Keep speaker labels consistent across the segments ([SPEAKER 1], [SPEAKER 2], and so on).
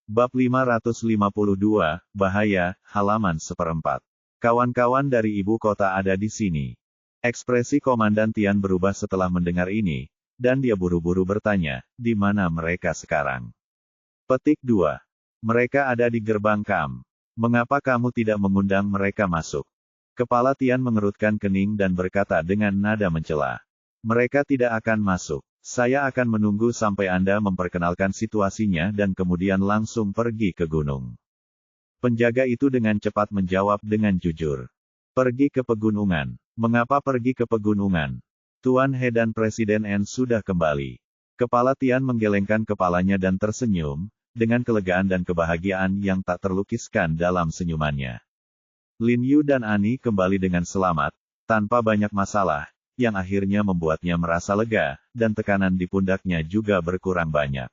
[SPEAKER 1] Bab 552, Bahaya, halaman 1/4. Kawan-kawan dari ibu kota ada di sini. Ekspresi Komandan Tian berubah setelah mendengar ini, dan dia buru-buru bertanya, di mana mereka sekarang? Petik 2. Mereka ada di gerbang Kam. Mengapa kamu tidak mengundang mereka masuk? Kepala Tian mengerutkan kening dan berkata dengan nada mencela. Mereka tidak akan masuk. Saya akan menunggu sampai Anda memperkenalkan situasinya dan kemudian langsung pergi ke gunung. Penjaga itu dengan cepat menjawab dengan jujur. Pergi ke pegunungan. Mengapa pergi ke pegunungan? Tuan He dan Presiden N sudah kembali. Kepala Tian menggelengkan kepalanya dan tersenyum, dengan kelegaan dan kebahagiaan yang tak terlukiskan dalam senyumannya. Lin Yu dan Ani kembali dengan selamat, tanpa banyak masalah, yang akhirnya membuatnya merasa lega, dan tekanan di pundaknya juga berkurang banyak.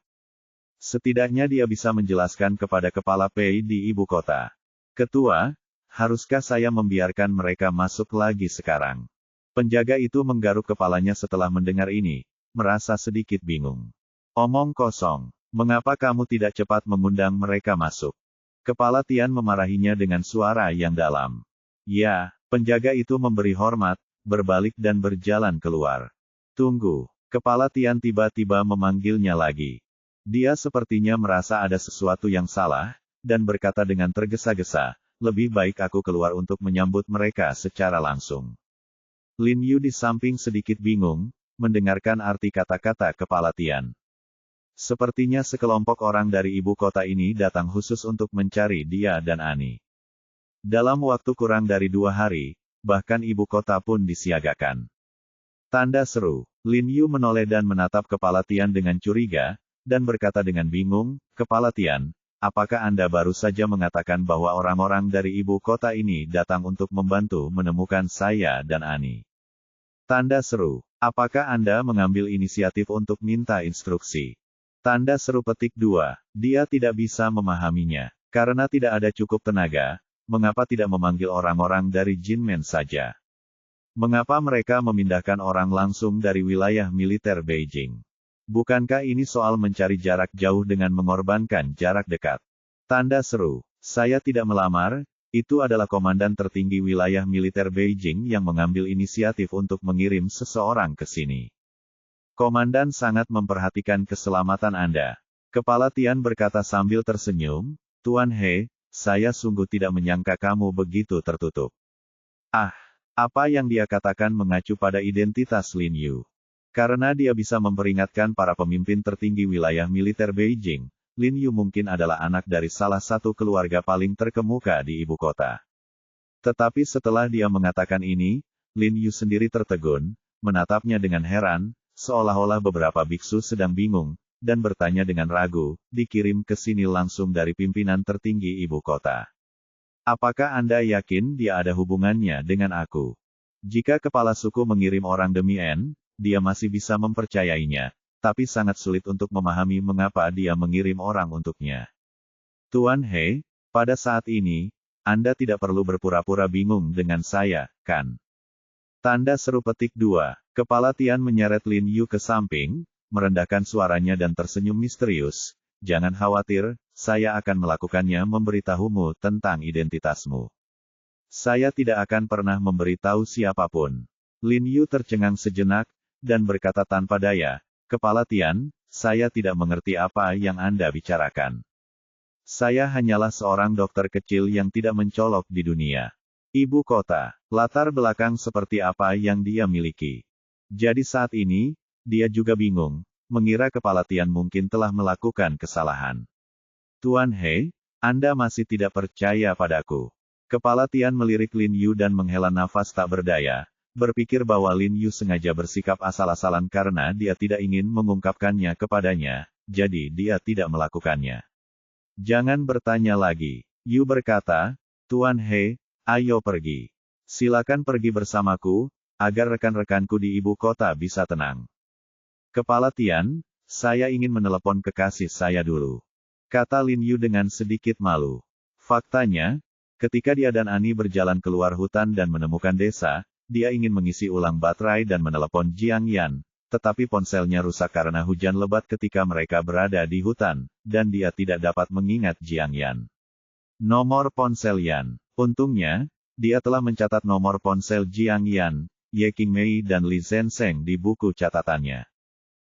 [SPEAKER 1] Setidaknya dia bisa menjelaskan kepada kepala Pei di ibu kota. Ketua, haruskah saya membiarkan mereka masuk lagi sekarang? Penjaga itu menggaruk kepalanya setelah mendengar ini, merasa sedikit bingung. Omong kosong, mengapa kamu tidak cepat mengundang mereka masuk? Kepala Tian memarahinya dengan suara yang dalam. Ya, penjaga itu memberi hormat, berbalik dan berjalan keluar. Tunggu, kepala Tian tiba-tiba memanggilnya lagi. Dia sepertinya merasa ada sesuatu yang salah, dan berkata dengan tergesa-gesa, lebih baik aku keluar untuk menyambut mereka secara langsung. Lin Yu di samping sedikit bingung, mendengarkan arti kata-kata kepala Tian. Sepertinya sekelompok orang dari ibu kota ini datang khusus untuk mencari dia dan Ani. Dalam waktu kurang dari 2 hari, bahkan ibu kota pun disiagakan. Tanda seru. Lin Yu menoleh dan menatap kepala Tian dengan curiga, dan berkata dengan bingung, Kepala Tian, apakah Anda baru saja mengatakan bahwa orang-orang dari ibu kota ini datang untuk membantu menemukan saya dan Ani? Tanda seru. Apakah Anda mengambil inisiatif untuk minta instruksi? Tanda seru petik 2. Dia tidak bisa memahaminya. Karena tidak ada cukup tenaga, mengapa tidak memanggil orang-orang dari Jinmen saja? Mengapa mereka memindahkan orang langsung dari wilayah militer Beijing? Bukankah ini soal mencari jarak jauh dengan mengorbankan jarak dekat? Tanda seru. Saya tidak melamar, itu adalah komandan tertinggi wilayah militer Beijing yang mengambil inisiatif untuk mengirim seseorang ke sini. Komandan sangat memperhatikan keselamatan Anda. Kepala Tian berkata sambil tersenyum, Tuan He, saya sungguh tidak menyangka kamu begitu tertutup. Ah, apa yang dia katakan mengacu pada identitas Lin Yu. Karena dia bisa memperingatkan para pemimpin tertinggi wilayah militer Beijing, Lin Yu mungkin adalah anak dari salah satu keluarga paling terkemuka di ibu kota. Tetapi setelah dia mengatakan ini, Lin Yu sendiri tertegun, menatapnya dengan heran, seolah-olah beberapa biksu sedang bingung, dan bertanya dengan ragu, dikirim ke sini langsung dari pimpinan tertinggi ibu kota. Apakah Anda yakin dia ada hubungannya dengan aku? Jika kepala suku mengirim orang demi N, dia masih bisa mempercayainya, tapi sangat sulit untuk memahami mengapa dia mengirim orang untuknya. Tuan He, pada saat ini, Anda tidak perlu berpura-pura bingung dengan saya, kan? Tanda seru petik 2. Kepala Tian menyeret Lin Yu ke samping, merendahkan suaranya dan tersenyum misterius. Jangan khawatir, saya akan melakukannya memberitahumu tentang identitasmu. Saya tidak akan pernah memberitahu siapapun. Lin Yu tercengang sejenak, dan berkata tanpa daya, Kepala Tian, saya tidak mengerti apa yang Anda bicarakan. Saya hanyalah seorang dokter kecil yang tidak mencolok di dunia. Ibu kota, latar belakang seperti apa yang dia miliki. Jadi saat ini, dia juga bingung, mengira Kepala Tian mungkin telah melakukan kesalahan. Tuan He, Anda masih tidak percaya padaku. Kepala Tian melirik Lin Yu dan menghela nafas tak berdaya, berpikir bahwa Lin Yu sengaja bersikap asal-asalan karena dia tidak ingin mengungkapkannya kepadanya, jadi dia tidak melakukannya. Jangan bertanya lagi. Yu berkata, Tuan He, ayo pergi. Silakan pergi bersamaku, agar rekan-rekanku di ibu kota bisa tenang. Kepala Tian, saya ingin menelepon kekasih saya dulu. Kata Lin Yu dengan sedikit malu. Faktanya, ketika dia dan Ani berjalan keluar hutan dan menemukan desa, dia ingin mengisi ulang baterai dan menelepon Jiang Yan, tetapi ponselnya rusak karena hujan lebat ketika mereka berada di hutan, dan dia tidak dapat mengingat Jiang Yan. Nomor ponsel Yan. Untungnya, dia telah mencatat nomor ponsel Jiang Yan, Ye Qingmei dan Li Zhensheng di buku catatannya.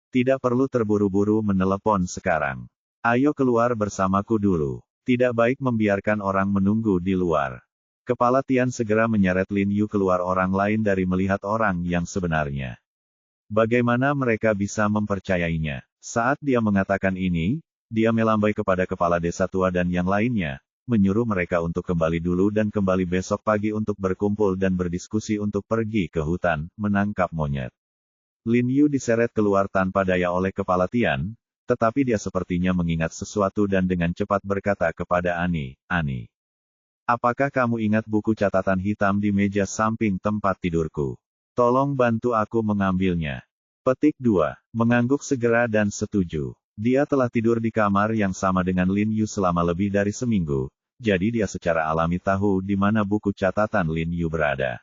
[SPEAKER 1] Tidak perlu terburu-buru menelepon sekarang. Ayo keluar bersamaku dulu. Tidak baik membiarkan orang menunggu di luar. Kepala Tian segera menyeret Lin Yu keluar, orang lain dari melihat orang yang sebenarnya. Bagaimana mereka bisa mempercayainya? Saat dia mengatakan ini, dia melambai kepada kepala desa tua dan yang lainnya, menyuruh mereka untuk kembali dulu dan kembali besok pagi untuk berkumpul dan berdiskusi untuk pergi ke hutan, menangkap monyet. Lin Yu diseret keluar tanpa daya oleh kepala Tian, tetapi dia sepertinya mengingat sesuatu dan dengan cepat berkata kepada Ani, "Ani, apakah kamu ingat buku catatan hitam di meja samping tempat tidurku? Tolong bantu aku mengambilnya." Petik 2. Mengangguk segera dan setuju. Dia telah tidur di kamar yang sama dengan Lin Yu selama lebih dari seminggu, jadi dia secara alami tahu di mana buku catatan Lin Yu berada.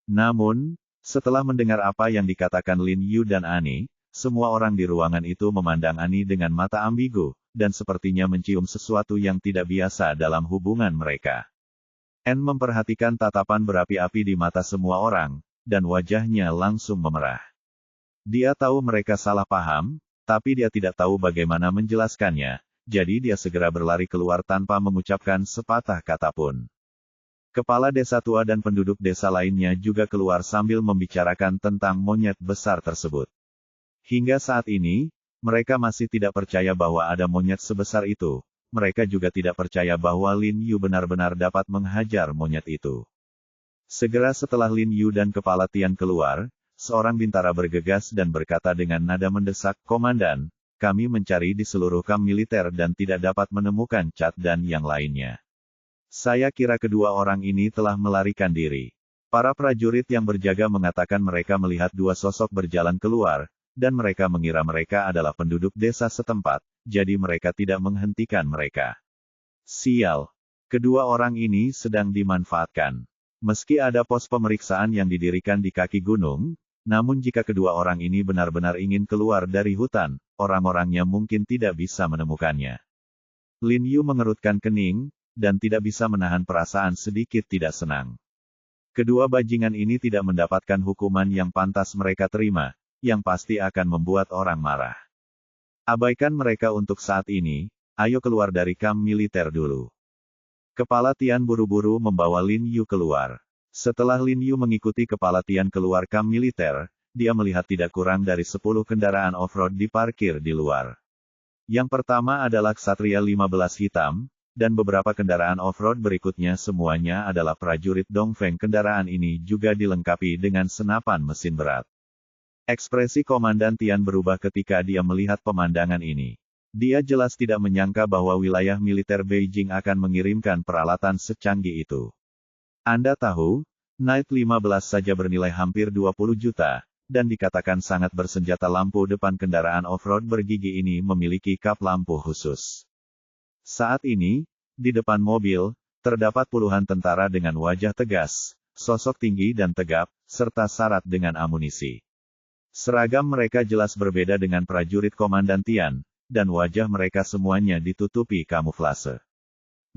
[SPEAKER 1] Namun, setelah mendengar apa yang dikatakan Lin Yu dan Ani, semua orang di ruangan itu memandang Ani dengan mata ambigu, dan sepertinya mencium sesuatu yang tidak biasa dalam hubungan mereka. Anne memperhatikan tatapan berapi-api di mata semua orang, dan wajahnya langsung memerah. Dia tahu mereka salah paham, tapi dia tidak tahu bagaimana menjelaskannya, jadi dia segera berlari keluar tanpa mengucapkan sepatah kata pun. Kepala desa tua dan penduduk desa lainnya juga keluar sambil membicarakan tentang monyet besar tersebut. Hingga saat ini, mereka masih tidak percaya bahwa ada monyet sebesar itu. Mereka juga tidak percaya bahwa Lin Yu benar-benar dapat menghajar monyet itu. Segera setelah Lin Yu dan kepala Tian keluar, seorang bintara bergegas dan berkata dengan nada mendesak, "Komandan, kami mencari di seluruh kamp militer dan tidak dapat menemukan Cat dan yang lainnya. Saya kira kedua orang ini telah melarikan diri." Para prajurit yang berjaga mengatakan mereka melihat dua sosok berjalan keluar, dan mereka mengira mereka adalah penduduk desa setempat, jadi mereka tidak menghentikan mereka. Sial! Kedua orang ini sedang dimanfaatkan. Meski ada pos pemeriksaan yang didirikan di kaki gunung, namun jika kedua orang ini benar-benar ingin keluar dari hutan, orang-orangnya mungkin tidak bisa menemukannya. Lin Yu mengerutkan kening, dan tidak bisa menahan perasaan sedikit tidak senang. Kedua bajingan ini tidak mendapatkan hukuman yang pantas mereka terima, yang pasti akan membuat orang marah. Abaikan mereka untuk saat ini, ayo keluar dari kamp militer dulu. Kepala Tian buru-buru membawa Lin Yu keluar. Setelah Lin Yu mengikuti kepala Tian keluar kamp militer, dia melihat tidak kurang dari 10 kendaraan off-road diparkir di luar. Yang pertama adalah Ksatria 15 hitam, dan beberapa kendaraan off-road berikutnya semuanya adalah prajurit Dongfeng. Kendaraan ini juga dilengkapi dengan senapan mesin berat. Ekspresi Komandan Tian berubah ketika dia melihat pemandangan ini. Dia jelas tidak menyangka bahwa wilayah militer Beijing akan mengirimkan peralatan secanggih itu. Anda tahu, Knight 15 saja bernilai hampir 20 juta, dan dikatakan sangat bersenjata. Lampu depan kendaraan off-road bergigi ini memiliki kap lampu khusus. Saat ini, di depan mobil, terdapat puluhan tentara dengan wajah tegas, sosok tinggi dan tegap, serta syarat dengan amunisi. Seragam mereka jelas berbeda dengan prajurit Komandan Tian, dan wajah mereka semuanya ditutupi kamuflase.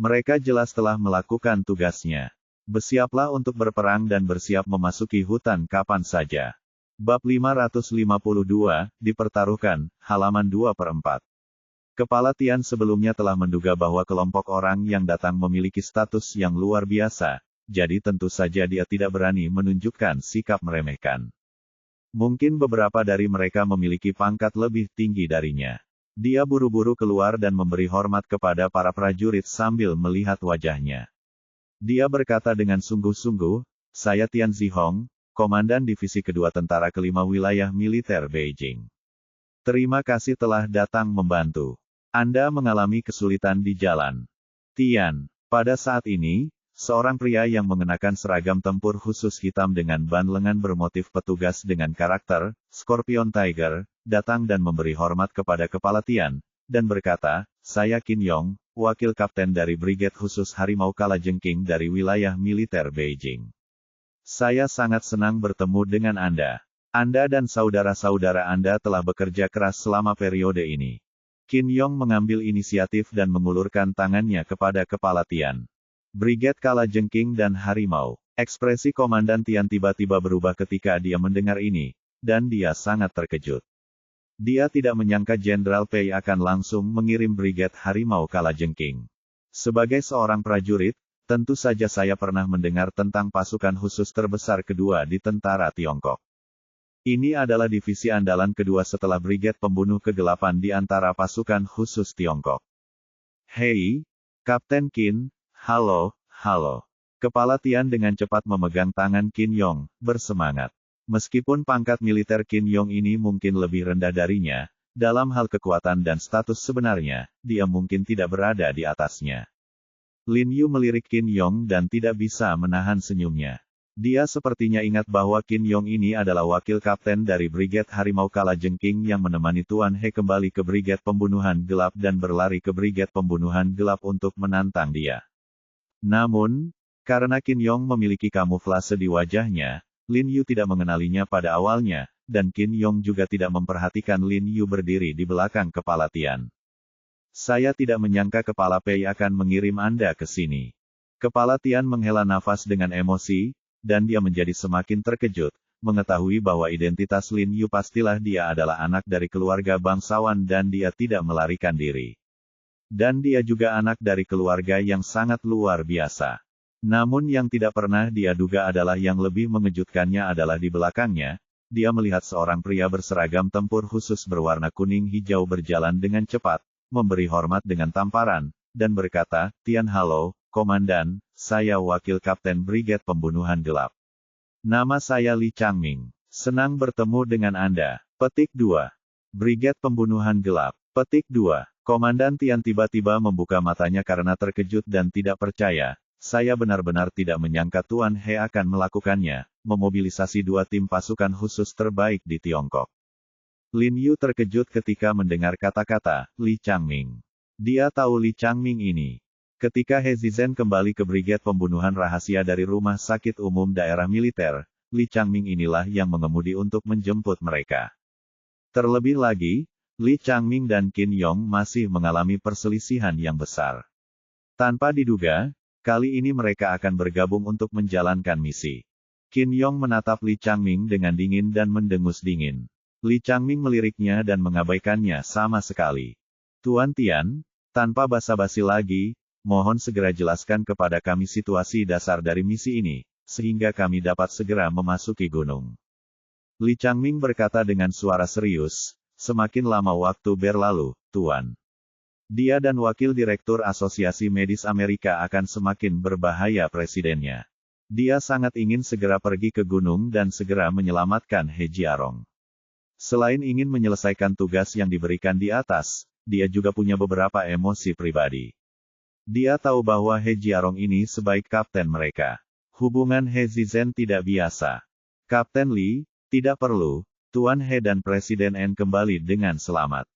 [SPEAKER 1] Mereka jelas telah melakukan tugasnya. Bersiaplah untuk berperang dan bersiap memasuki hutan kapan saja. Bab 552, dipertaruhkan, halaman 2/4. Kepala Tian sebelumnya telah menduga bahwa kelompok orang yang datang memiliki status yang luar biasa, jadi tentu saja dia tidak berani menunjukkan sikap meremehkan. Mungkin beberapa dari mereka memiliki pangkat lebih tinggi darinya. Dia buru-buru keluar dan memberi hormat kepada para prajurit sambil melihat wajahnya. Dia berkata dengan sungguh-sungguh, "Saya Tian Zihong, Komandan Divisi Kedua Tentara Kelima Wilayah Militer Beijing. Terima kasih telah datang membantu. Anda mengalami kesulitan di jalan." Tian. Pada saat ini, seorang pria yang mengenakan seragam tempur khusus hitam dengan ban lengan bermotif petugas dengan karakter Scorpion Tiger, datang dan memberi hormat kepada kepala Tian, dan berkata, "Saya Qin Yong, wakil kapten dari Brigade Khusus Harimau Kalajengking dari wilayah militer Beijing. Saya sangat senang bertemu dengan Anda." Anda dan saudara-saudara Anda telah bekerja keras selama periode ini. Qin Yong mengambil inisiatif dan mengulurkan tangannya kepada Kepala Tian. Brigade Kalajengking dan Harimau. Ekspresi Komandan Tian tiba-tiba berubah ketika dia mendengar ini, dan dia sangat terkejut. Dia tidak menyangka Jenderal Pei akan langsung mengirim Brigade Harimau Kalajengking. Sebagai seorang prajurit, tentu saja saya pernah mendengar tentang pasukan khusus terbesar kedua di tentara Tiongkok. Ini adalah divisi andalan kedua setelah Brigade Pembunuh ke-8 di antara pasukan khusus Tiongkok. Hei, Kapten Qin, halo, halo. Kepala Tian dengan cepat memegang tangan Qin Yong, bersemangat. Meskipun pangkat militer Qin Yong ini mungkin lebih rendah darinya, dalam hal kekuatan dan status sebenarnya, dia mungkin tidak berada di atasnya. Lin Yu melirik Qin Yong dan tidak bisa menahan senyumnya. Dia sepertinya ingat bahwa Qin Yong ini adalah wakil kapten dari Brigade Harimau Kalajengking yang menemani Tuan He kembali ke Brigade Pembunuhan Gelap dan berlari ke Brigade Pembunuhan Gelap untuk menantang dia. Namun, karena Qin Yong memiliki kamuflase di wajahnya, Lin Yu tidak mengenalinya pada awalnya, dan Qin Yong juga tidak memperhatikan Lin Yu berdiri di belakang Kepala Tian. Saya tidak menyangka Kepala Pei akan mengirim Anda ke sini. Kepala Tian menghela nafas dengan emosi, dan dia menjadi semakin terkejut, mengetahui bahwa identitas Lin Yu pastilah dia adalah anak dari keluarga bangsawan dan dia tidak melarikan diri. Dan dia juga anak dari keluarga yang sangat luar biasa. Namun yang tidak pernah dia duga adalah yang lebih mengejutkannya adalah di belakangnya, dia melihat seorang pria berseragam tempur khusus berwarna kuning hijau berjalan dengan cepat, memberi hormat dengan tamparan, dan berkata, Tian halo, Komandan, saya wakil Kapten Brigade Pembunuhan Gelap. Nama saya Li Changming. Senang bertemu dengan Anda. Petik 2. Brigade Pembunuhan Gelap. Petik 2. Komandan Tian tiba-tiba membuka matanya karena terkejut dan tidak percaya. Saya benar-benar tidak menyangka Tuan He akan melakukannya, memobilisasi 2 tim pasukan khusus terbaik di Tiongkok. Lin Yu terkejut ketika mendengar kata-kata, Li Changming. Dia tahu Li Changming ini. Ketika He Zizhen kembali ke Brigade Pembunuhan Rahasia dari Rumah Sakit Umum Daerah Militer, Li Changming inilah yang mengemudi untuk menjemput mereka. Terlebih lagi, Li Changming dan Qin Yong masih mengalami perselisihan yang besar. Tanpa diduga, kali ini mereka akan bergabung untuk menjalankan misi. Qin Yong menatap Li Changming dengan dingin dan mendengus dingin. Li Changming meliriknya dan mengabaikannya sama sekali. Tuan Tian, tanpa basa-basi lagi, mohon segera jelaskan kepada kami situasi dasar dari misi ini, sehingga kami dapat segera memasuki gunung. Li Changming berkata dengan suara serius, semakin lama waktu berlalu, Tuan. Dia dan Wakil Direktur Asosiasi Medis Amerika akan semakin berbahaya presidennya. Dia sangat ingin segera pergi ke gunung dan segera menyelamatkan He Jiarong. Selain ingin menyelesaikan tugas yang diberikan di atas, dia juga punya beberapa emosi pribadi. Dia tahu bahwa He Jiarong ini sebaik kapten mereka. Hubungan He Zizhen tidak biasa. Kapten Li, tidak perlu, Tuan He dan Presiden N kembali dengan selamat.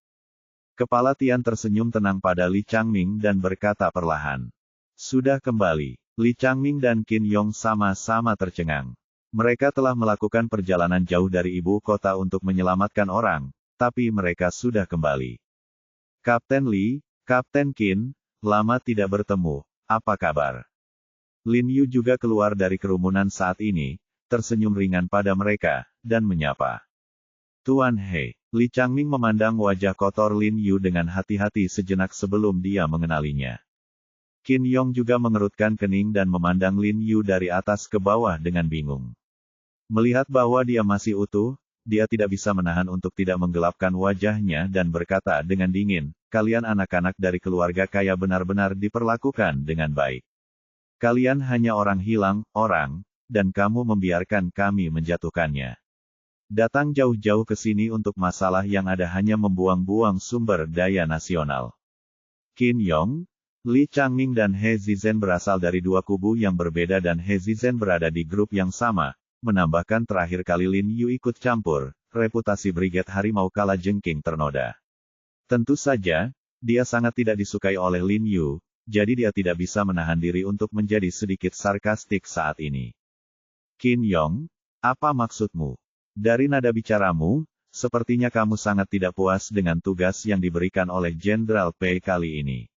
[SPEAKER 1] Kepala Tian tersenyum tenang pada Li Changming dan berkata perlahan. Sudah kembali. Li Changming dan Qin Yong sama-sama tercengang. Mereka telah melakukan perjalanan jauh dari ibu kota untuk menyelamatkan orang, tapi mereka sudah kembali. Kapten Li, Kapten Qin, lama tidak bertemu, apa kabar? Lin Yu juga keluar dari kerumunan saat ini, tersenyum ringan pada mereka, dan menyapa. Tuan He. Li Changming memandang wajah kotor Lin Yu dengan hati-hati sejenak sebelum dia mengenalinya. Qin Yong juga mengerutkan kening dan memandang Lin Yu dari atas ke bawah dengan bingung. Melihat bahwa dia masih utuh, dia tidak bisa menahan untuk tidak menggelapkan wajahnya dan berkata dengan dingin, kalian anak-anak dari keluarga kaya benar-benar diperlakukan dengan baik. Kalian hanya orang hilang, dan kamu membiarkan kami menjatuhkannya. Datang jauh-jauh ke sini untuk masalah yang ada hanya membuang-buang sumber daya nasional. Qin Yong, Li Changming dan He Zizhen berasal dari 2 kubu yang berbeda dan He Zizhen berada di grup yang sama, menambahkan terakhir kali Lin Yu ikut campur, reputasi Brigade Harimau Kalajengking ternoda. Tentu saja, dia sangat tidak disukai oleh Lin Yu, jadi dia tidak bisa menahan diri untuk menjadi sedikit sarkastik saat ini. Qin Yong, apa maksudmu? Dari nada bicaramu, sepertinya kamu sangat tidak puas dengan tugas yang diberikan oleh Jenderal Pei kali ini.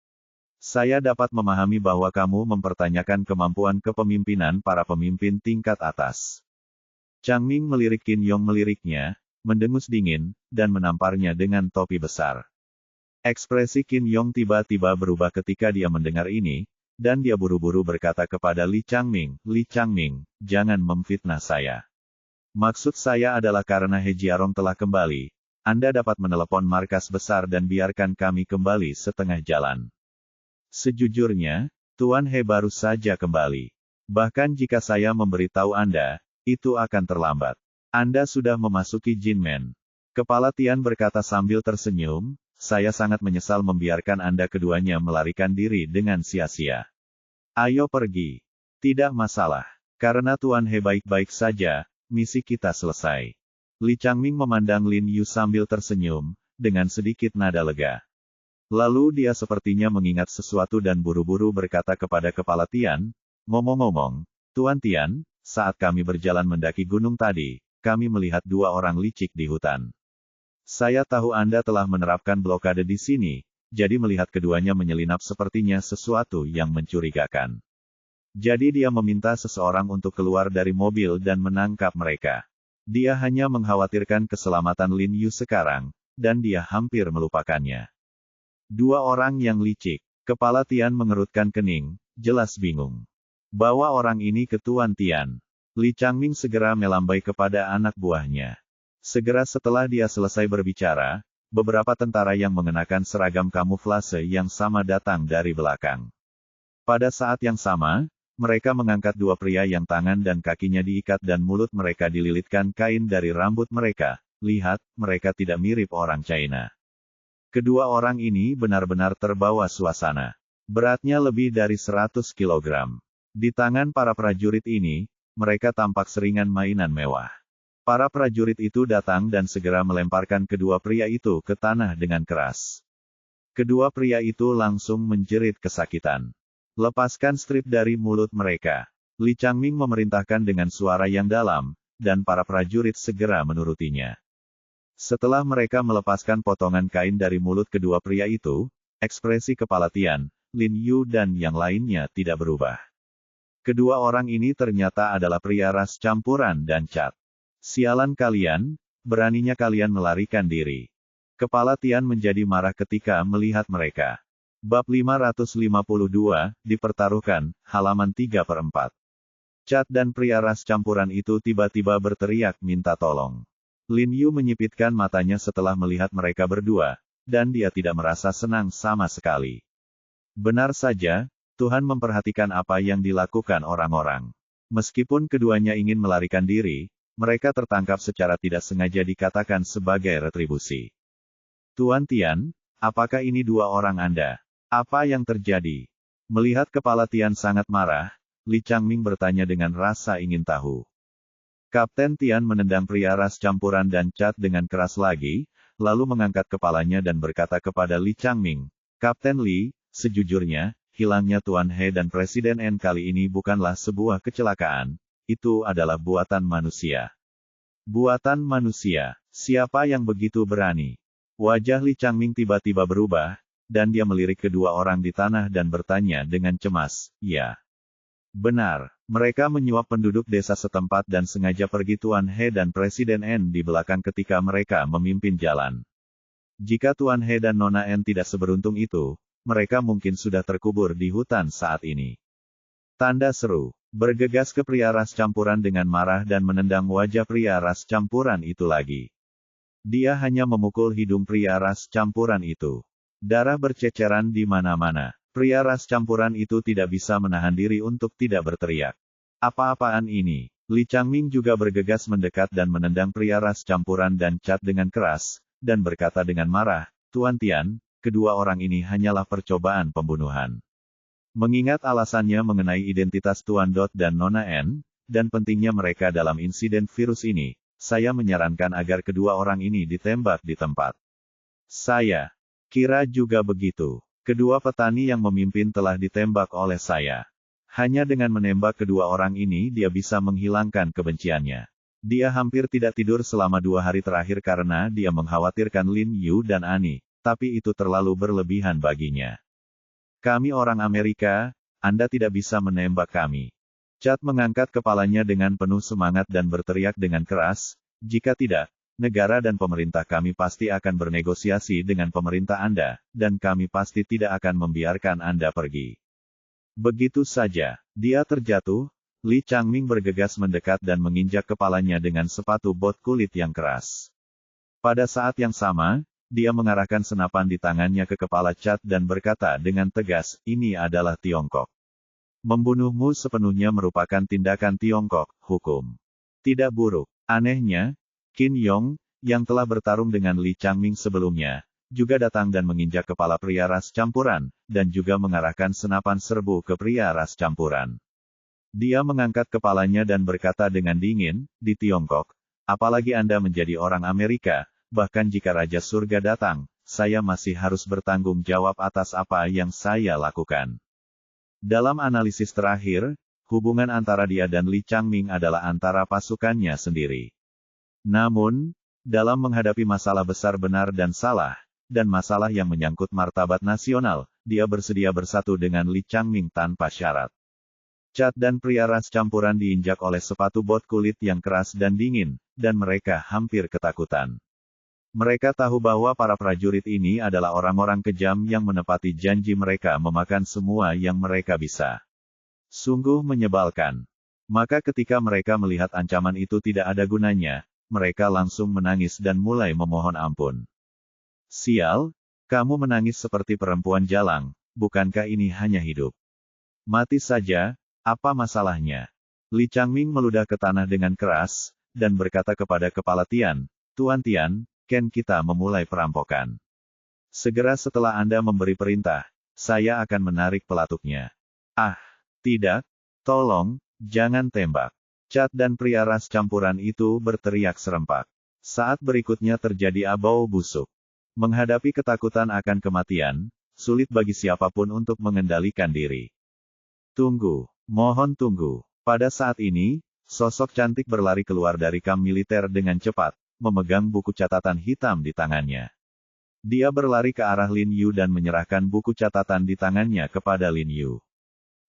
[SPEAKER 1] Saya dapat memahami bahwa kamu mempertanyakan kemampuan kepemimpinan para pemimpin tingkat atas. Chang Ming melirik Qin Yong meliriknya, mendengus dingin, dan menamparnya dengan topi besar. Ekspresi Qin Yong tiba-tiba berubah ketika dia mendengar ini, dan dia buru-buru berkata kepada Li Changming, "Li Changming, jangan memfitnah saya. Maksud saya adalah karena He Jiarong telah kembali, Anda dapat menelepon markas besar dan biarkan kami kembali setengah jalan." Sejujurnya, Tuan He baru saja kembali. Bahkan jika saya memberitahu Anda, itu akan terlambat. Anda sudah memasuki Jinmen. Kepala Tian berkata sambil tersenyum, "Saya sangat menyesal membiarkan Anda keduanya melarikan diri dengan sia-sia. Ayo pergi." "Tidak masalah. Karena Tuan He baik-baik saja, misi kita selesai." Li Changming memandang Lin Yu sambil tersenyum, dengan sedikit nada lega. Lalu dia sepertinya mengingat sesuatu dan buru-buru berkata kepada Kepala Tian, "Ngomong-ngomong, Tuan Tian, saat kami berjalan mendaki gunung tadi, kami melihat dua orang licik di hutan. Saya tahu Anda telah menerapkan blokade di sini, jadi melihat keduanya menyelinap sepertinya sesuatu yang mencurigakan. Jadi dia meminta seseorang untuk keluar dari mobil dan menangkap mereka. Dia hanya mengkhawatirkan keselamatan Lin Yu sekarang, dan dia hampir melupakannya." Dua orang yang licik. Kepala Tian mengerutkan kening, jelas bingung. Bawa orang ini ke Tuan Tian. Li Changming segera melambai kepada anak buahnya. Segera setelah dia selesai berbicara, beberapa tentara yang mengenakan seragam kamuflase yang sama datang dari belakang. Pada saat yang sama, mereka mengangkat dua pria yang tangan dan kakinya diikat dan mulut mereka dililitkan kain dari rambut mereka. Lihat, mereka tidak mirip orang China. Kedua orang ini benar-benar terbawa suasana. Beratnya lebih dari 100 kilogram. Di tangan para prajurit ini, mereka tampak seringan mainan mewah. Para prajurit itu datang dan segera melemparkan kedua pria itu ke tanah dengan keras. Kedua pria itu langsung menjerit kesakitan. "Lepaskan strip dari mulut mereka." Li Changming memerintahkan dengan suara yang dalam, dan para prajurit segera menurutinya. Setelah mereka melepaskan potongan kain dari mulut kedua pria itu, ekspresi Kepala Tian, Lin Yu dan yang lainnya tidak berubah. Kedua orang ini ternyata adalah pria ras campuran dan cat. "Sialan kalian, beraninya kalian melarikan diri." Kepala Tian menjadi marah ketika melihat mereka. Bab 552, dipertaruhkan, halaman 3/4. Cat dan pria ras campuran itu tiba-tiba berteriak minta tolong. Lin Yu menyipitkan matanya setelah melihat mereka berdua, dan dia tidak merasa senang sama sekali. Benar saja, Tuhan memperhatikan apa yang dilakukan orang-orang. Meskipun keduanya ingin melarikan diri, mereka tertangkap secara tidak sengaja dikatakan sebagai retribusi. "Tuan Tian, apakah ini dua orang Anda? Apa yang terjadi?" Melihat Kepala Tian sangat marah, Li Changming bertanya dengan rasa ingin tahu. Kapten Tian menendang pria ras campuran dan cat dengan keras lagi, lalu mengangkat kepalanya dan berkata kepada Li Changming, "Kapten Li, sejujurnya, hilangnya Tuan He dan Presiden N kali ini bukanlah sebuah kecelakaan, itu adalah buatan manusia." "Buatan manusia? Siapa yang begitu berani?" Wajah Li Changming tiba-tiba berubah, dan dia melirik kedua orang di tanah dan bertanya dengan cemas, "Ya. Benar, mereka menyuap penduduk desa setempat dan sengaja pergi Tuan He dan Presiden N di belakang ketika mereka memimpin jalan. Jika Tuan He dan Nona N tidak seberuntung itu, mereka mungkin sudah terkubur di hutan saat ini." Tanda seru. Bergegas ke pria ras campuran dengan marah dan menendang wajah pria ras campuran itu lagi. Dia hanya memukul hidung pria ras campuran itu. Darah berceceran di mana-mana. Pria ras campuran itu tidak bisa menahan diri untuk tidak berteriak. "Apa-apaan ini?" Li Changming juga bergegas mendekat dan menendang pria ras campuran dan cat dengan keras, dan berkata dengan marah, "Tuan Tian, kedua orang ini hanyalah percobaan pembunuhan. Mengingat alasannya mengenai identitas Tuan Dot dan Nona N, dan pentingnya mereka dalam insiden virus ini, saya menyarankan agar kedua orang ini ditembak di tempat." "Saya kira juga begitu. Kedua petani yang memimpin telah ditembak oleh saya. Hanya dengan menembak kedua orang ini dia bisa menghilangkan kebenciannya." Dia hampir tidak tidur selama 2 hari terakhir karena dia mengkhawatirkan Lin Yu dan Annie, tapi itu terlalu berlebihan baginya. Kami orang Amerika, Anda tidak bisa menembak kami. Chad mengangkat kepalanya dengan penuh semangat dan berteriak dengan keras, jika tidak, negara dan pemerintah kami pasti akan bernegosiasi dengan pemerintah Anda, dan kami pasti tidak akan membiarkan Anda pergi. Begitu saja, dia terjatuh. Li Changming bergegas mendekat dan menginjak kepalanya dengan sepatu bot kulit yang keras. Pada saat yang sama, dia mengarahkan senapan di tangannya ke kepala Chad dan berkata dengan tegas, ini adalah Tiongkok. Membunuhmu sepenuhnya merupakan tindakan Tiongkok, hukum. Tidak buruk. Anehnya, Qin Yong, yang telah bertarung dengan Li Changming sebelumnya, juga datang dan menginjak kepala pria ras campuran, dan juga mengarahkan senapan serbu ke pria ras campuran. Dia mengangkat kepalanya dan berkata dengan dingin, di Tiongkok, apalagi Anda menjadi orang Amerika, bahkan jika Raja Surga datang, saya masih harus bertanggung jawab atas apa yang saya lakukan. Dalam analisis terakhir, hubungan antara dia dan Li Changming adalah antara pasukannya sendiri. Namun, dalam menghadapi masalah besar benar dan salah, dan masalah yang menyangkut martabat nasional, dia bersedia bersatu dengan Li Changming tanpa syarat. Chad dan pria ras campuran diinjak oleh sepatu bot kulit yang keras dan dingin, dan mereka hampir ketakutan. Mereka tahu bahwa para prajurit ini adalah orang-orang kejam yang menepati janji mereka memakan semua yang mereka bisa. Sungguh menyebalkan. Maka ketika mereka melihat ancaman itu tidak ada gunanya, mereka langsung menangis dan mulai memohon ampun. Sial, kamu menangis seperti perempuan jalang, bukankah ini hanya hidup? Mati saja. Apa masalahnya? Li Changming meludah ke tanah dengan keras, dan berkata kepada kepala Tian, Tuan Tian, Ken kita memulai perampokan. Segera setelah Anda memberi perintah, saya akan menarik pelatuknya. Ah, tidak, tolong, jangan tembak. Chad dan pria ras campuran itu berteriak serempak. Saat berikutnya terjadi abau busuk. Menghadapi ketakutan akan kematian, sulit bagi siapapun untuk mengendalikan diri. Tunggu. Mohon tunggu. Pada saat ini, sosok cantik berlari keluar dari kamp militer dengan cepat, memegang buku catatan hitam di tangannya. Dia berlari ke arah Lin Yu dan menyerahkan buku catatan di tangannya kepada Lin Yu.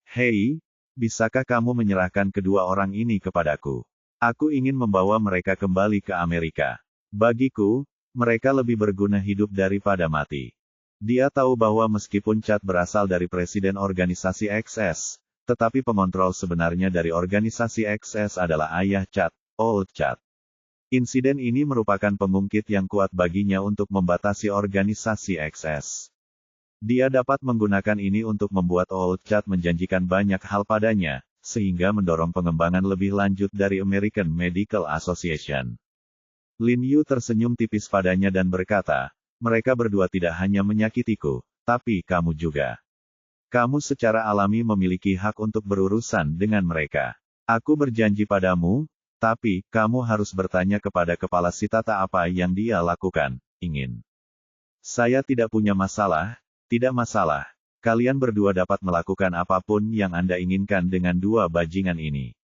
[SPEAKER 1] Hei, bisakah kamu menyerahkan kedua orang ini kepadaku? Aku ingin membawa mereka kembali ke Amerika. Bagiku, mereka lebih berguna hidup daripada mati. Dia tahu bahwa meskipun Chad berasal dari presiden organisasi XS, tetapi pengontrol sebenarnya dari organisasi XS adalah ayah Chad, Old Chad. Insiden ini merupakan pengungkit yang kuat baginya untuk membatasi organisasi XS. Dia dapat menggunakan ini untuk membuat Old Chad menjanjikan banyak hal padanya, sehingga mendorong pengembangan lebih lanjut dari American Medical Association. Lin Yu tersenyum tipis padanya dan berkata, mereka berdua tidak hanya menyakitiku, tapi kamu juga. Kamu secara alami memiliki hak untuk berurusan dengan mereka. Aku berjanji padamu, tapi, kamu harus bertanya kepada kepala Sitata apa yang dia lakukan, ingin. Saya tidak punya masalah, tidak masalah. Kalian berdua dapat melakukan apapun yang Anda inginkan dengan dua bajingan ini.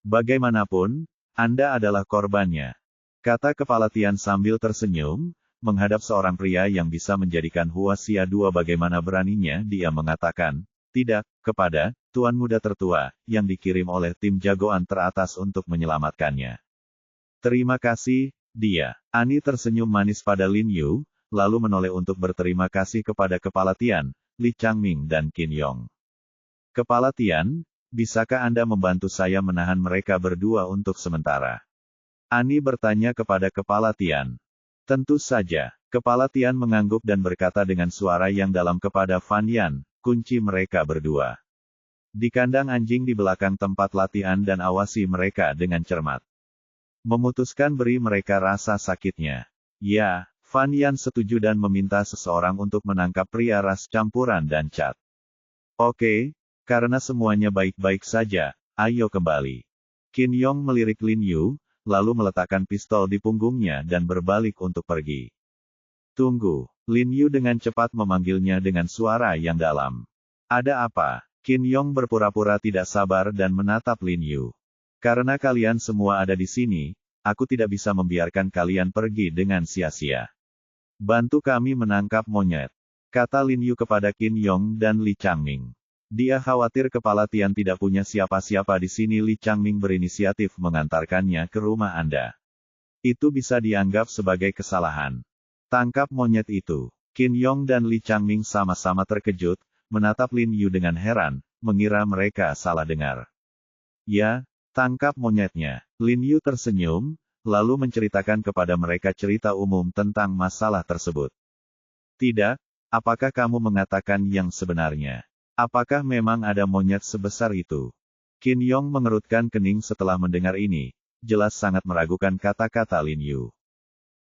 [SPEAKER 1] Bagaimanapun, Anda adalah korbannya. Kata kepala Tian sambil tersenyum, menghadap seorang pria yang bisa menjadikan Huasia dua bagaimana beraninya dia mengatakan, tidak, kepada Tuan Muda tertua, yang dikirim oleh tim jagoan teratas untuk menyelamatkannya. Terima kasih, dia. Ani tersenyum manis pada Lin Yu, lalu menoleh untuk berterima kasih kepada kepala Tian, Li Changming dan Qin Yong. Kepala Tian, bisakah Anda membantu saya menahan mereka berdua untuk sementara? Ani bertanya kepada kepala Tian. Tentu saja. Kepala Tian mengangguk dan berkata dengan suara yang dalam kepada Fan Yan, kunci mereka berdua di kandang anjing di belakang tempat latihan dan awasi mereka dengan cermat. Memutuskan beri mereka rasa sakitnya. Ya, Fan Yan setuju dan meminta seseorang untuk menangkap pria ras campuran dan Chad. Oke, karena semuanya baik-baik saja, ayo kembali. Qin Yong melirik Lin Yu, lalu meletakkan pistol di punggungnya dan berbalik untuk pergi. Tunggu, Lin Yu dengan cepat memanggilnya dengan suara yang dalam. Ada apa? Qin Yong berpura-pura tidak sabar dan menatap Lin Yu. Karena kalian semua ada di sini, aku tidak bisa membiarkan kalian pergi dengan sia-sia. Bantu kami menangkap monyet, kata Lin Yu kepada Qin Yong dan Li Changming. Dia khawatir kepala Tian tidak punya siapa-siapa di sini. Li Changming berinisiatif mengantarkannya ke rumah Anda. Itu bisa dianggap sebagai kesalahan. Tangkap monyet itu. Qin Yong dan Li Changming sama-sama terkejut, menatap Lin Yu dengan heran, mengira mereka salah dengar. Ya, tangkap monyetnya. Lin Yu tersenyum, lalu menceritakan kepada mereka cerita umum tentang masalah tersebut. Tidak, apakah kamu mengatakan yang sebenarnya? Apakah memang ada monyet sebesar itu? Qin Yong mengerutkan kening setelah mendengar ini, jelas sangat meragukan kata-kata Lin Yu.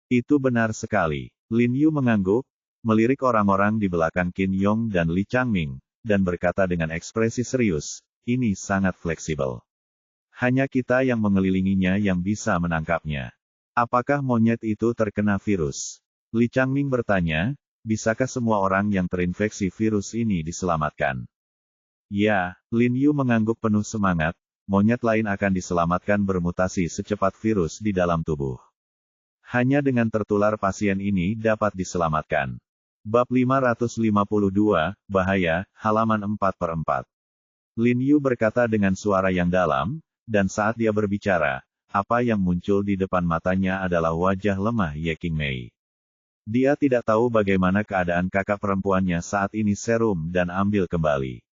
[SPEAKER 1] Itu benar sekali. Lin Yu mengangguk, melirik orang-orang di belakang Qin Yong dan Li Changming, dan berkata dengan ekspresi serius, ini sangat fleksibel. Hanya kita yang mengelilinginya yang bisa menangkapnya. Apakah monyet itu terkena virus? Li Changming bertanya, bisakah semua orang yang terinfeksi virus ini diselamatkan? Ya, Lin Yu mengangguk penuh semangat, monyet lain akan diselamatkan bermutasi secepat virus di dalam tubuh. Hanya dengan tertular pasien ini dapat diselamatkan. Bab 552, Bahaya, halaman 4/4. Lin Yu berkata dengan suara yang dalam, dan saat dia berbicara, apa yang muncul di depan matanya adalah wajah lemah Ye Qingmei. Dia tidak tahu bagaimana keadaan kakak perempuannya saat ini. Serum dan ambil kembali.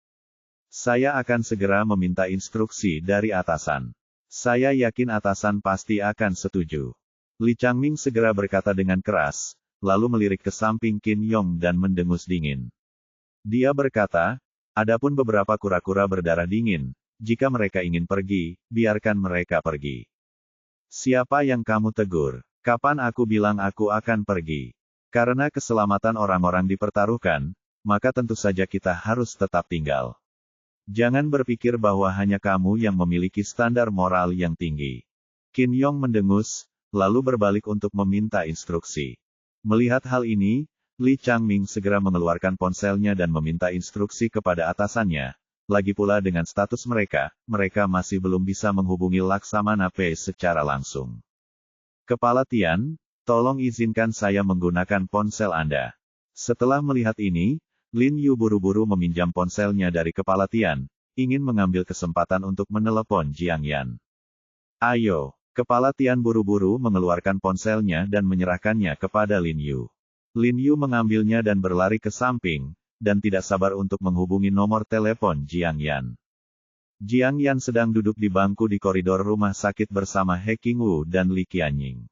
[SPEAKER 1] Saya akan segera meminta instruksi dari atasan. Saya yakin atasan pasti akan setuju. Li Changming segera berkata dengan keras, lalu melirik ke samping Qin Yong dan mendengus dingin. Dia berkata, adapun beberapa kura-kura berdarah dingin, jika mereka ingin pergi, biarkan mereka pergi. Siapa yang kamu tegur? Kapan aku bilang aku akan pergi? Karena keselamatan orang-orang dipertaruhkan, maka tentu saja kita harus tetap tinggal. Jangan berpikir bahwa hanya kamu yang memiliki standar moral yang tinggi. Qin Yong mendengus, lalu berbalik untuk meminta instruksi. Melihat hal ini, Li Changming segera mengeluarkan ponselnya dan meminta instruksi kepada atasannya. Lagi pula dengan status mereka masih belum bisa menghubungi Laksamana P secara langsung. Kepala Tian, tolong izinkan saya menggunakan ponsel Anda. Setelah melihat ini, Lin Yu buru-buru meminjam ponselnya dari Kepala Tian, ingin mengambil kesempatan untuk menelepon Jiang Yan. Ayo, Kepala Tian buru-buru mengeluarkan ponselnya dan menyerahkannya kepada Lin Yu. Lin Yu mengambilnya dan berlari ke samping, dan tidak sabar untuk menghubungi nomor telepon Jiang Yan. Jiang Yan sedang duduk di bangku di koridor rumah sakit bersama He Qingwu dan Li Qianying.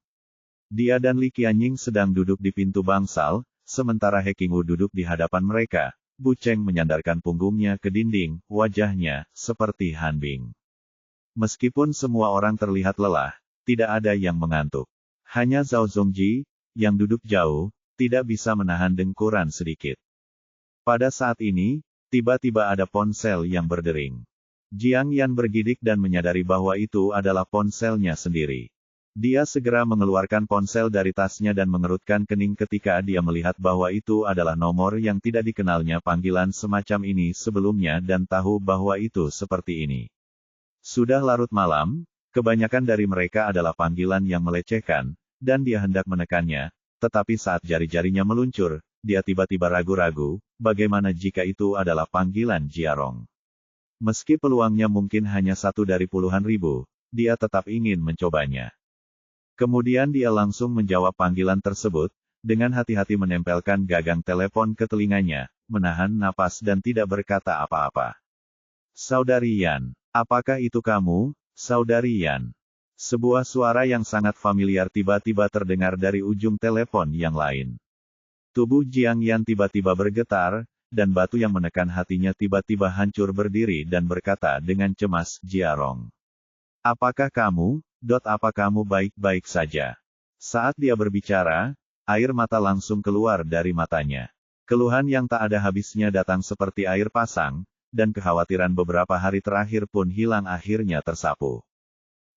[SPEAKER 1] Dia dan Li Qianying sedang duduk di pintu bangsal, sementara He Qingwu duduk di hadapan mereka. Bu Cheng menyandarkan punggungnya ke dinding, wajahnya seperti Han Bing. Meskipun semua orang terlihat lelah, tidak ada yang mengantuk. Hanya Zhao Zongji, yang duduk jauh, tidak bisa menahan dengkuran sedikit. Pada saat ini, tiba-tiba ada ponsel yang berdering. Jiang Yan bergidik dan menyadari bahwa itu adalah ponselnya sendiri. Dia segera mengeluarkan ponsel dari tasnya dan mengerutkan kening ketika dia melihat bahwa itu adalah nomor yang tidak dikenalnya. Panggilan semacam ini sebelumnya dan tahu bahwa itu seperti ini. Sudah larut malam, kebanyakan dari mereka adalah panggilan yang melecehkan, dan dia hendak menekannya, tetapi saat jari-jarinya meluncur, dia tiba-tiba ragu-ragu, bagaimana jika itu adalah panggilan Jiarong. Meski peluangnya mungkin hanya satu dari puluhan ribu, dia tetap ingin mencobanya. Kemudian dia langsung menjawab panggilan tersebut, dengan hati-hati menempelkan gagang telepon ke telinganya, menahan napas dan tidak berkata apa-apa. Saudari Yan, apakah itu kamu, Saudari Yan? Sebuah suara yang sangat familiar tiba-tiba terdengar dari ujung telepon yang lain. Tubuh Jiang Yan tiba-tiba bergetar, dan batu yang menekan hatinya tiba-tiba hancur berdiri dan berkata dengan cemas, Jiarong. Apakah kamu, apa kamu baik-baik saja? Saat dia berbicara, air mata langsung keluar dari matanya. Keluhan yang tak ada habisnya datang seperti air pasang, dan kekhawatiran beberapa hari terakhir pun hilang akhirnya tersapu.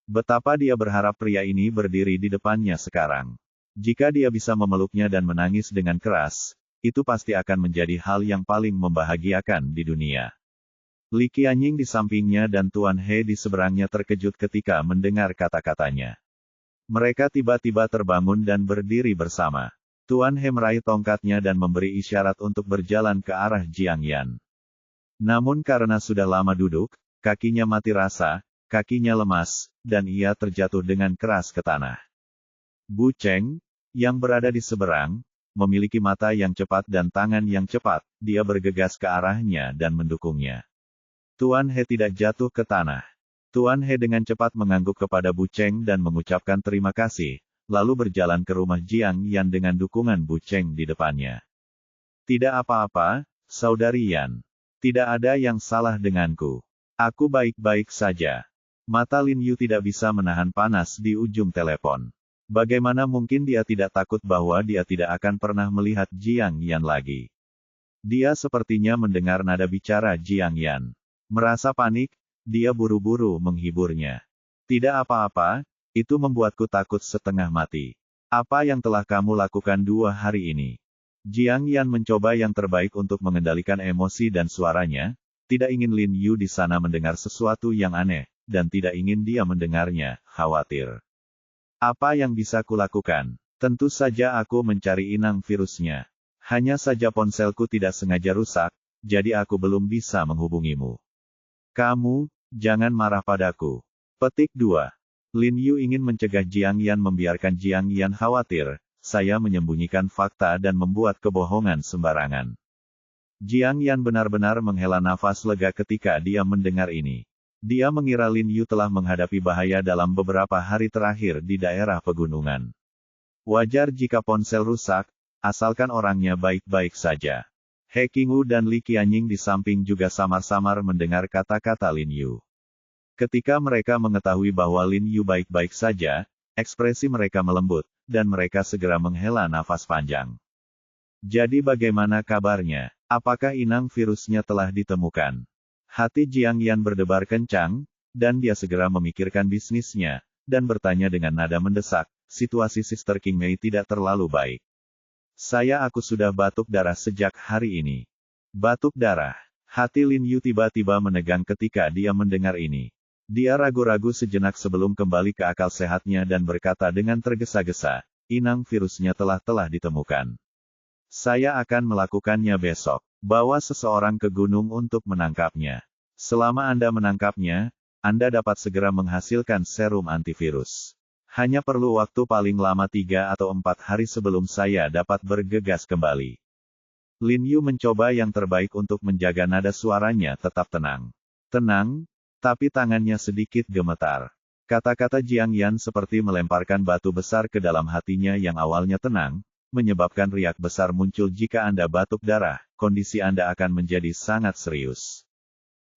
[SPEAKER 1] Betapa dia berharap pria ini berdiri di depannya sekarang. Jika dia bisa memeluknya dan menangis dengan keras, itu pasti akan menjadi hal yang paling membahagiakan di dunia. Li Qianying di sampingnya dan Tuan He di seberangnya terkejut ketika mendengar kata-katanya. Mereka tiba-tiba terbangun dan berdiri bersama. Tuan He meraih tongkatnya dan memberi isyarat untuk berjalan ke arah Jiang Yan. Namun karena sudah lama duduk, kakinya mati rasa, kakinya lemas, dan ia terjatuh dengan keras ke tanah. Bu Cheng, yang berada di seberang, memiliki mata yang cepat dan tangan yang cepat, dia bergegas ke arahnya dan mendukungnya. Tuan He tidak jatuh ke tanah. Tuan He dengan cepat mengangguk kepada Bu Cheng dan mengucapkan terima kasih, lalu berjalan ke rumah Jiang Yan dengan dukungan Bu Cheng di depannya. Tidak apa-apa, Saudari Yan. Tidak ada yang salah denganku. Aku baik-baik saja. Mata Lin Yu tidak bisa menahan panas di ujung telepon. Bagaimana mungkin dia tidak takut bahwa dia tidak akan pernah melihat Jiang Yan lagi. Dia sepertinya mendengar nada bicara Jiang Yan. Merasa panik, dia buru-buru menghiburnya. Tidak apa-apa, itu membuatku takut setengah mati. Apa yang telah kamu lakukan 2 hari ini? Jiang Yan mencoba yang terbaik untuk mengendalikan emosi dan suaranya, tidak ingin Lin Yu di sana mendengar sesuatu yang aneh, dan tidak ingin dia mendengarnya, khawatir. Apa yang bisa kulakukan? Tentu saja aku mencari inang virusnya. Hanya saja ponselku tidak sengaja rusak, jadi aku belum bisa menghubungimu. Kamu, jangan marah padaku. Petik 2. Lin Yu ingin mencegah Jiang Yan membiarkan Jiang Yan khawatir, saya menyembunyikan fakta dan membuat kebohongan sembarangan. Jiang Yan benar-benar menghela nafas lega ketika dia mendengar ini. Dia mengira Lin Yu telah menghadapi bahaya dalam beberapa hari terakhir di daerah pegunungan. Wajar jika ponsel rusak, asalkan orangnya baik-baik saja. He Qingwu dan Li Qianying di samping juga samar-samar mendengar kata-kata Lin Yu. Ketika mereka mengetahui bahwa Lin Yu baik-baik saja, ekspresi mereka melembut, dan mereka segera menghela nafas panjang. Jadi bagaimana kabarnya? Apakah inang virusnya telah ditemukan? Hati Jiang Yan berdebar kencang, dan dia segera memikirkan bisnisnya, dan bertanya dengan nada mendesak, situasi Sister King Mei tidak terlalu baik. Aku sudah batuk darah sejak hari ini. Batuk darah. Hati Lin Yu tiba-tiba menegang ketika dia mendengar ini. Dia ragu-ragu sejenak sebelum kembali ke akal sehatnya dan berkata dengan tergesa-gesa, inang virusnya telah ditemukan. Saya akan melakukannya besok. Bawa seseorang ke gunung untuk menangkapnya. Selama Anda menangkapnya, Anda dapat segera menghasilkan serum antivirus. Hanya perlu waktu paling lama 3 atau 4 hari sebelum saya dapat bergegas kembali. Lin Yu mencoba yang terbaik untuk menjaga nada suaranya tetap tenang. Tenang, tapi tangannya sedikit gemetar. Kata-kata Jiang Yan seperti melemparkan batu besar ke dalam hatinya yang awalnya tenang, menyebabkan riak besar muncul jika Anda batuk darah, kondisi Anda akan menjadi sangat serius.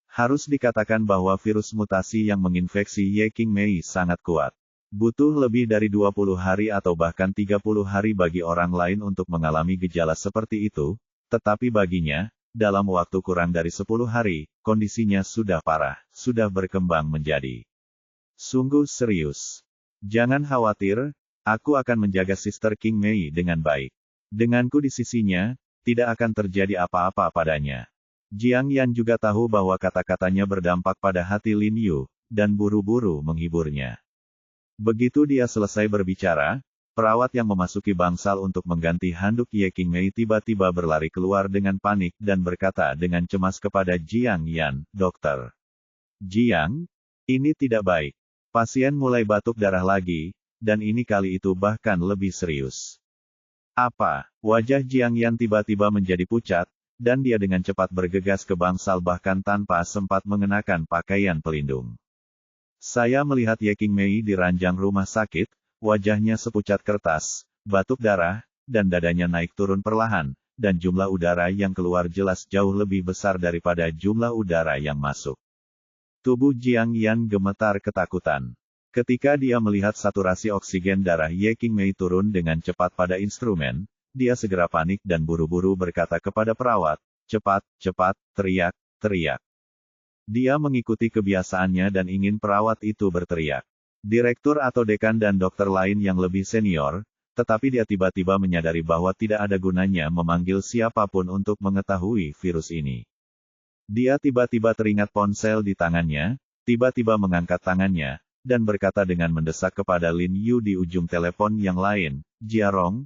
[SPEAKER 1] Harus dikatakan bahwa virus mutasi yang menginfeksi Ye King Mei sangat kuat. Butuh lebih dari 20 hari atau bahkan 30 hari bagi orang lain untuk mengalami gejala seperti itu, tetapi baginya, dalam waktu kurang dari 10 hari, kondisinya sudah parah, sudah berkembang menjadi sungguh serius. Jangan khawatir, aku akan menjaga Sister King Mei dengan baik. Denganku di sisinya, tidak akan terjadi apa-apa padanya. Jiang Yan juga tahu bahwa kata-katanya berdampak pada hati Lin Yu, dan buru-buru menghiburnya. Begitu dia selesai berbicara, perawat yang memasuki bangsal untuk mengganti handuk Ye King Mei tiba-tiba berlari keluar dengan panik dan berkata dengan cemas kepada Jiang Yan, Dokter Jiang, ini tidak baik. Pasien mulai batuk darah lagi, dan ini kali itu bahkan lebih serius. Apa? Wajah Jiang Yan tiba-tiba menjadi pucat, dan dia dengan cepat bergegas ke bangsal bahkan tanpa sempat mengenakan pakaian pelindung. Saya melihat Ye King Mei di ranjang rumah sakit, wajahnya sepucat kertas, batuk darah, dan dadanya naik turun perlahan, dan jumlah udara yang keluar jelas jauh lebih besar daripada jumlah udara yang masuk. Tubuh Jiang Yan gemetar ketakutan. Ketika dia melihat saturasi oksigen darah Ye King Mei turun dengan cepat pada instrumen, dia segera panik dan buru-buru berkata kepada perawat, cepat, cepat, teriak, teriak. Dia mengikuti kebiasaannya dan ingin perawat itu berteriak. Direktur atau dekan dan dokter lain yang lebih senior, tetapi dia tiba-tiba menyadari bahwa tidak ada gunanya memanggil siapapun untuk mengetahui virus ini. Dia tiba-tiba teringat ponsel di tangannya, tiba-tiba mengangkat tangannya, dan berkata dengan mendesak kepada Lin Yu di ujung telepon yang lain, Jiarong,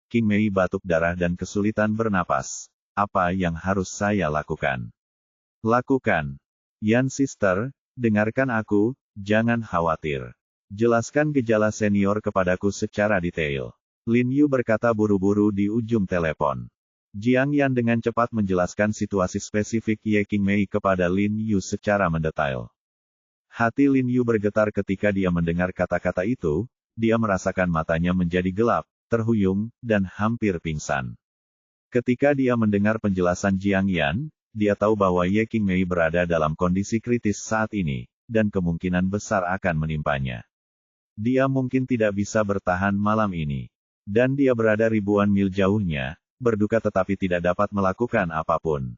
[SPEAKER 1] King Mei batuk darah dan kesulitan bernapas. Apa yang harus saya lakukan? Lakukan. Yan Sister, dengarkan aku, jangan khawatir. Jelaskan gejala senior kepadaku secara detail. Lin Yu berkata buru-buru di ujung telepon. Jiang Yan dengan cepat menjelaskan situasi spesifik Ye King Mei kepada Lin Yu secara mendetail. Hati Lin Yu bergetar ketika dia mendengar kata-kata itu, dia merasakan matanya menjadi gelap, terhuyung, dan hampir pingsan. Ketika dia mendengar penjelasan Jiang Yan, dia tahu bahwa Ye King Mei berada dalam kondisi kritis saat ini, dan kemungkinan besar akan menimpanya. Dia mungkin tidak bisa bertahan malam ini. Dan dia berada ribuan mil jauhnya, berduka tetapi tidak dapat melakukan apapun.